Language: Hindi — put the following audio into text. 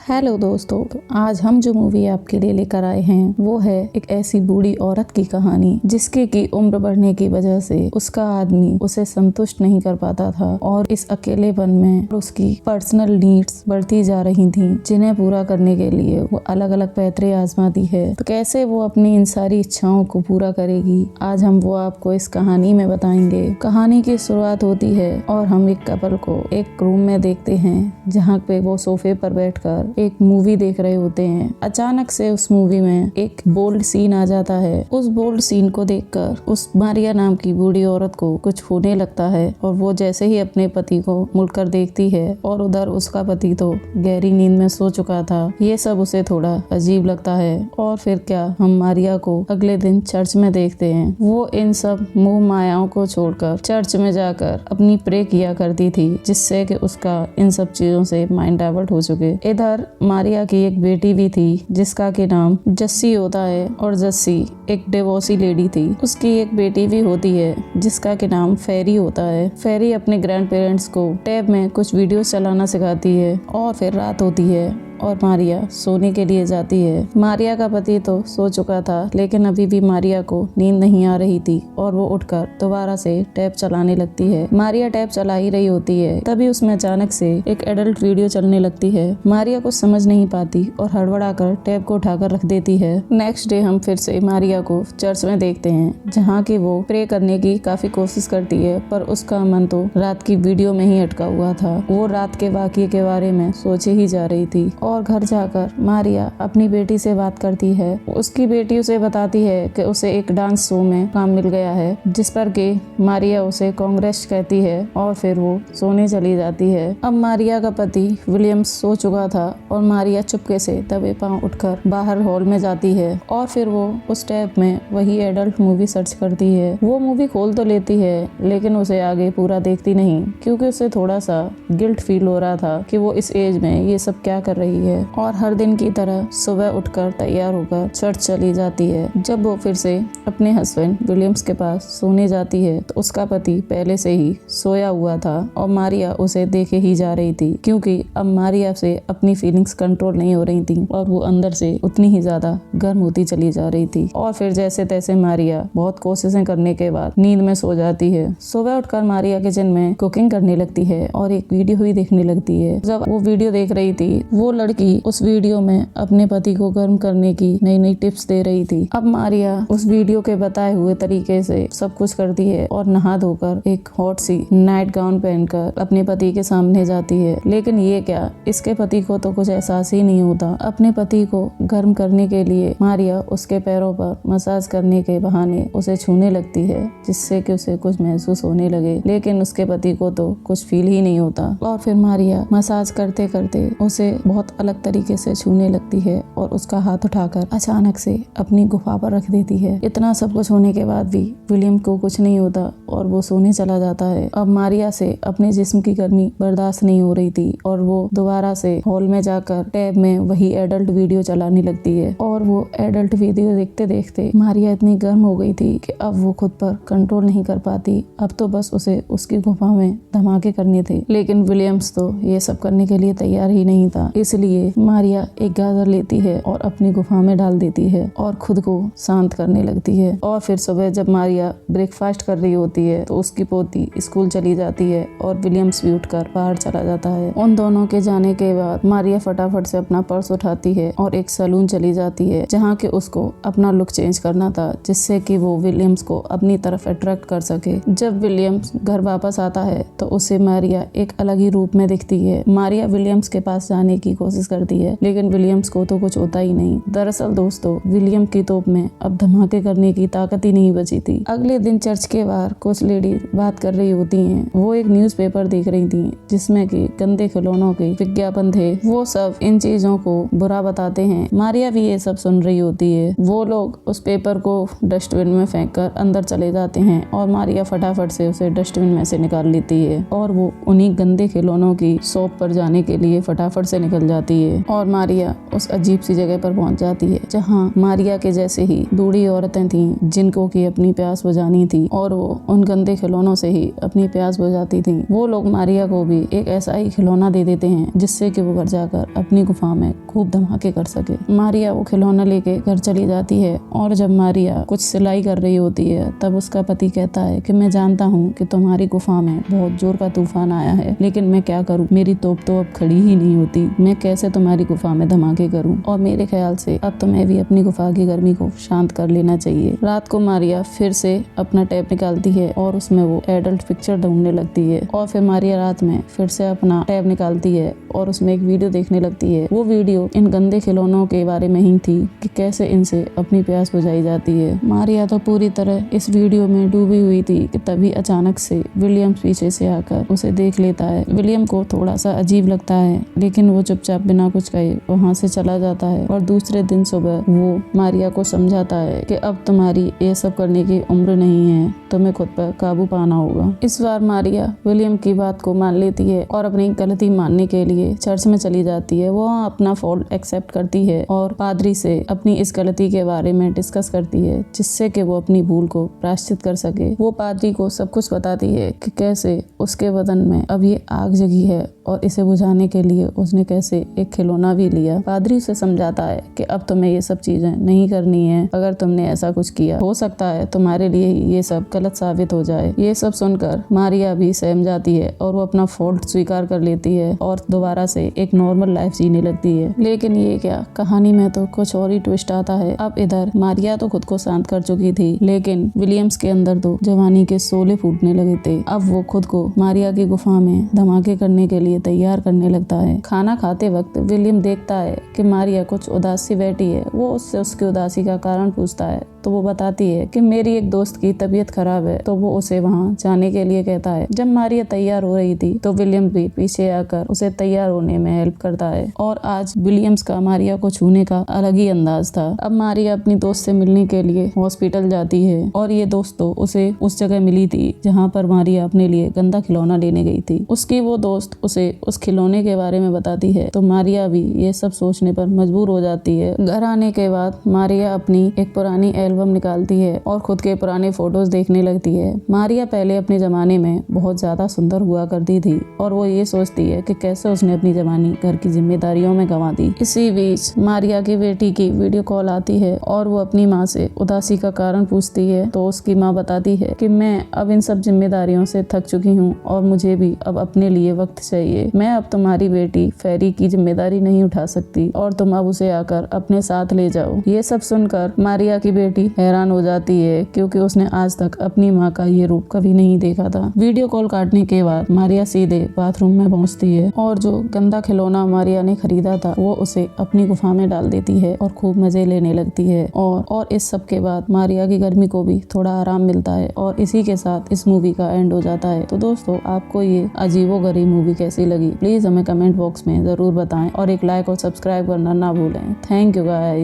हेलो दोस्तों, तो आज हम जो मूवी आपके लिए लेकर आए हैं वो है एक ऐसी बूढ़ी औरत की कहानी जिसके की उम्र बढ़ने की वजह से उसका आदमी उसे संतुष्ट नहीं कर पाता था और इस अकेलेपन में उसकी पर्सनल नीड्स बढ़ती जा रही थी, जिन्हें पूरा करने के लिए वो अलग अलग पैतरे आजमाती है। तो कैसे वो अपनी इन सारी इच्छाओं को पूरा करेगी, आज हम वो आपको इस कहानी में बताएंगे। कहानी की शुरुआत होती है और हम एक कपल को एक रूम में देखते हैं जहाँ पे वो सोफे पर बैठकर एक मूवी देख रहे होते हैं। अचानक से उस मूवी में एक बोल्ड सीन आ जाता है। उस बोल्ड सीन को देखकर उस मारिया नाम की बूढ़ी औरत को कुछ होने लगता है और वो जैसे ही अपने पति को मुड़कर देखती है और उधर उसका पति तो गहरी नींद में सो चुका था। ये सब उसे थोड़ा अजीब लगता है और फिर क्या हम मारिया को अगले दिन चर्च में देखते हैं। वो इन सब मोह मायाओं को छोड़कर चर्च में जाकर अपनी प्रे किया करती थी, जिससे कि उसका इन सब चीजों से माइंड डाइवर्ट हो चुके। इधर मारिया की एक बेटी भी थी जिसका के नाम जस्सी होता है और जस्सी एक डिवोर्सी लेडी थी। उसकी एक बेटी भी होती है जिसका के नाम फेरी होता है। फेरी अपने ग्रैंड पेरेंट्स को टैब में कुछ वीडियोस चलाना सिखाती है और फिर रात होती है और मारिया सोने के लिए जाती है। मारिया का पति तो सो चुका था, लेकिन अभी भी मारिया को नींद नहीं आ रही थी और वो उठकर दोबारा से टैब चलाने लगती है। मारिया टैब चला ही रही होती है, तभी उसमें अचानक से एक एडल्ट वीडियो चलने लगती है। मारिया कुछ समझ नहीं पाती और हड़बड़ाकर टैब को उठाकर रख देती है। नेक्स्ट डे हम फिर से मारिया को चर्च में देखते हैं, जहाँ की वो प्रे करने की काफी कोशिश करती है, पर उसका मन तो रात की वीडियो में ही अटका हुआ था। वो रात के वाक़ये के बारे में सोचे ही जा रही थी और घर जाकर मारिया अपनी बेटी से बात करती है। उसकी बेटी उसे बताती है कि उसे एक डांस शो में काम मिल गया है, जिस पर कि मारिया उसे कांग्रेस कहती है और फिर वो सोने चली जाती है। अब मारिया का पति विलियम्स सो चुका था और मारिया चुपके से दबे पांव उठकर बाहर हॉल में जाती है और फिर वो उस टैब में वही एडल्ट मूवी सर्च करती है। वो मूवी खोल तो लेती है, लेकिन उसे आगे पूरा देखती नहीं, क्योंकि उसे थोड़ा सा गिल्ट फील हो रहा था कि वो इस एज में ये सब क्या कर रही है। और हर दिन की तरह सुबह उठकर तैयार होकर चर्च चली जाती है। जब वो फिर से अपने हस्बैंड विलियम्स के पास सोने जाती है तो उसका पति पहले से ही सोया हुआ था और मारिया उसे देखे ही जा रही थी, क्योंकि अब मारिया से अपनी फीलिंग्स कंट्रोल नहीं हो रही थी और वो अंदर से उतनी ही ज्यादा गर्म होती चली जा रही थी। और फिर जैसे तैसे मारिया बहुत कोशिशें करने के बाद नींद में सो जाती है। सुबह उठकर मारिया किचन में कुकिंग करने लगती है और एक वीडियो ही देखने लगती है। जब वो वीडियो देख रही थी, वो लड़की उस वीडियो में अपने पति को गर्म करने की नई नई टिप्स दे रही थी। अब मारिया उस वीडियो के बताए हुए तरीके से सब कुछ करती है और नहा धोकर एक हॉट सी नाइट गाउन पहनकर अपने पति के सामने जाती है। लेकिन ये क्या, इसके पति को तो कुछ एहसास ही नहीं होता। अपने पति को गर्म करने के लिए मारिया उसके पैरों पर मसाज करने के बहाने उसे छूने लगती है, जिससे कि उसे कुछ महसूस होने लगे, लेकिन उसके पति को तो कुछ फील ही नहीं होता। और फिर मारिया मसाज करते करते उसे बहुत अलग तरीके से छूने लगती है और उसका हाथ उठाकर अचानक से अपनी गुफा पर रख देती है। इतना सब कुछ होने के बाद भी विलियम को कुछ नहीं होता और वो सोने चला जाता है। अब मारिया से अपने जिस्म की गर्मी बर्दाश्त नहीं हो रही थी और वो दोबारा से हॉल में जाकर टैब में वही एडल्ट वीडियो चलाने लगती है। और वो एडल्ट वीडियो देखते देखते मारिया इतनी गर्म हो गई थी कि अब वो खुद पर कंट्रोल नहीं कर पाती। अब तो बस उसे उसकी गुफा में धमाके करने थे, लेकिन विलियम्स तो ये सब करने के लिए तैयार ही नहीं था। इसलिए मारिया एक गाजर लेती है और अपनी गुफा में डाल देती है और खुद को शांत करने लगती है। और फिर सुबह जब मारिया ब्रेकफास्ट कर रही होती है तो उसकी पोती स्कूल चली जाती है और विलियम्स भी उठकर बाहर चला जाता है। उन दोनों के जाने के बाद मारिया फटाफट से अपना पर्स उठाती है और एक सैलून चली जाती है, जहाँ के उसको अपना लुक चेंज करना था, जिससे कि वो विलियम्स को अपनी तरफ अट्रैक्ट कर सके। जब विलियम्स घर वापस आता है तो उसे मारिया एक अलग ही रूप में दिखती है। मारिया विलियम्स के पास जाने की कोशिश करती है, लेकिन विलियम्स को तो कुछ होता ही नहीं। दरअसल दोस्तों, विलियम की तोप में अब धमाके करने की ताकत ही नहीं बची थी। अगले दिन चर्च के बाहर कुछ लेडी बात कर रही होती हैं। वो एक न्यूज़पेपर देख रही थी जिसमें कि गंदे खिलौनों के विज्ञापन थे। वो सब इन चीजों को बुरा बताते हैं। मारिया भी ये सब सुन रही होती है। वो लोग उस पेपर को डस्टबिन में फेंक कर अंदर चले जाते हैं और मारिया फटाफट से उसे डस्टबिन में से निकाल लेती है और वो उन्हीं गंदे खिलौनों की शॉप पर जाने के लिए फटाफट से निकल जाती जाती है और मारिया उस अजीब सी जगह पर पहुंच जाती है जहां मारिया के जैसे ही बूढ़ी औरतें थीं जिनको की अपनी प्यास बुझानी थी और वो उन गंदे खिलौनों से ही अपनी प्यास बुझाती थी। वो लोग मारिया को भी एक ऐसा ही खिलौना दे देते हैं जिससे कि वो घर जाकर अपनी गुफा में खूब धमाके कर सके। मारिया वो खिलौना लेके घर चली जाती है और जब मारिया कुछ सिलाई कर रही होती है तब उसका पति कहता है कि मैं जानता हूँ कि तुम्हारी गुफा में बहुत जोर का तूफान आया है, लेकिन मैं क्या करूँ, मेरी तोप तो अब खड़ी ही नहीं होती, मैं कैसे तुम्हारी गुफा में धमाके करूँ, और मेरे ख्याल से अब तुम्हें भी अपनी गुफा की गर्मी को शांत कर लेना चाहिए। रात को मारिया फिर से अपना टैब निकालती है और उसमें वो एडल्ट पिक्चर ढूंढने लगती है और फिर मारिया रात में फिर से अपना टैब निकालती है और उसमें एक वीडियो देखने लगती है। वो वीडियो इन गंदे खिलौनों के बारे में ही थी कि कैसे इनसे अपनी प्यास बुझाई जाती है। मारिया तो पूरी तरह इस वीडियो में डूबी हुई थी कि तभी अचानक से विलियम पीछे से आकर उसे देख लेता है। विलियम को थोड़ा सा अजीब लगता है लेकिन वो चुपचाप बिना कुछ कहे वहाँ से चला जाता है और दूसरे दिन सुबह वो मारिया को समझाता है कि अब तुम्हारी ये सब करने की उम्र नहीं है, तुम्हें खुद पर काबू पाना होगा। इस बार मारिया विलियम की बात को मान लेती है और अपनी गलती मानने के लिए चर्च में चली जाती है। वो अपना फॉल्ट एक्सेप्ट करती है और पादरी से अपनी इस गलती के बारे में डिस्कस करती है जिससे कि वो अपनी भूल को प्रायश्चित कर सके। वो पादरी को सब कुछ बताती है कि कैसे उसके बदन में अब ये आग जगी है और इसे बुझाने के लिए उसने कैसे एक खिलौना भी लिया। पादरी उसे समझाता है कि अब तुम्हें ये सब चीजें नहीं करनी है, अगर तुमने ऐसा कुछ किया हो सकता है तुम्हारे लिए ये सब गलत साबित हो जाए। ये सब सुनकर मारिया भी सहम जाती है और वो अपना फॉल्ट स्वीकार कर लेती है और दोबारा से एक नॉर्मल लाइफ जीने लगती है। लेकिन ये क्या, कहानी में तो कुछ और ही ट्विस्ट आता है। अब इधर मारिया तो खुद को शांत कर चुकी थी लेकिन विलियम्स के अंदर तो जवानी के शोले फूटने लगे थे। अब वो खुद को मारिया की गुफा में धमाके करने के लिए तैयार करने लगता है। खाना खाते वक्त विलियम देखता है कि मारिया कुछ उदास सी बैठी है। वो उससे उसकी उदासी का कारण पूछता है तो वो बताती है कि मेरी एक दोस्त की तबीयत खराब है, तो वो उसे वहाँ जाने के लिए कहता है। जब मारिया तैयार हो रही थी तो विलियम भी पीछे आकर उसे तैयार होने में हेल्प करता है और आज विलियम्स का मारिया को छूने का अलग ही अंदाज था। अब मारिया अपनी दोस्त से मिलने के लिए हॉस्पिटल जाती है और ये दोस्त तो उसे उस जगह मिली थी जहाँ पर मारिया अपने लिए गंदा खिलौना लेने गई थी। उसकी वो दोस्त उसे उस खिलौने के बारे में बताती है तो मारिया भी ये सब सोचने पर मजबूर हो जाती है। घर आने के बाद मारिया अपनी एक पुरानी एल्बम निकालती है और खुद के पुराने फोटोज देखने लगती है। मारिया पहले अपने जमाने में बहुत ज्यादा सुंदर हुआ करती थी और वो ये सोचती है कि कैसे उसने अपनी जवानी घर की जिम्मेदारियों में गंवा दी। इसी बीच मारिया की बेटी की वीडियो कॉल आती है और वो अपनी माँ से उदासी का कारण पूछती है तो उसकी माँ बताती है कि मैं अब इन सब जिम्मेदारियों से थक चुकी हूँ और मुझे भी अब अपने लिए वक्त चाहिए। मैं अब तुम्हारी बेटी फेरी की जिम्मेदारी नहीं उठा सकती और तुम अब उसे आकर अपने साथ ले जाओ। ये सब सुनकर मारिया की बेटी हैरान हो जाती है क्योंकि उसने आज तक अपनी माँ का ये रूप कभी नहीं देखा था। वीडियो कॉल काटने के बाद मारिया सीधे बाथरूम में पहुंचती है और जो गंदा खिलौना मारिया ने खरीदा था वो उसे अपनी गुफा में डाल देती है और खूब मजे लेने लगती है और इस सब के बाद मारिया की गर्मी को भी थोड़ा आराम मिलता है और इसी के साथ इस मूवी का एंड हो जाता है। तो दोस्तों, आपको ये अजीबोगरीब मूवी कैसी लगी प्लीज हमें कमेंट बॉक्स में जरूर बताएं और एक लाइक और सब्सक्राइब करना ना भूलें। Thank you guys.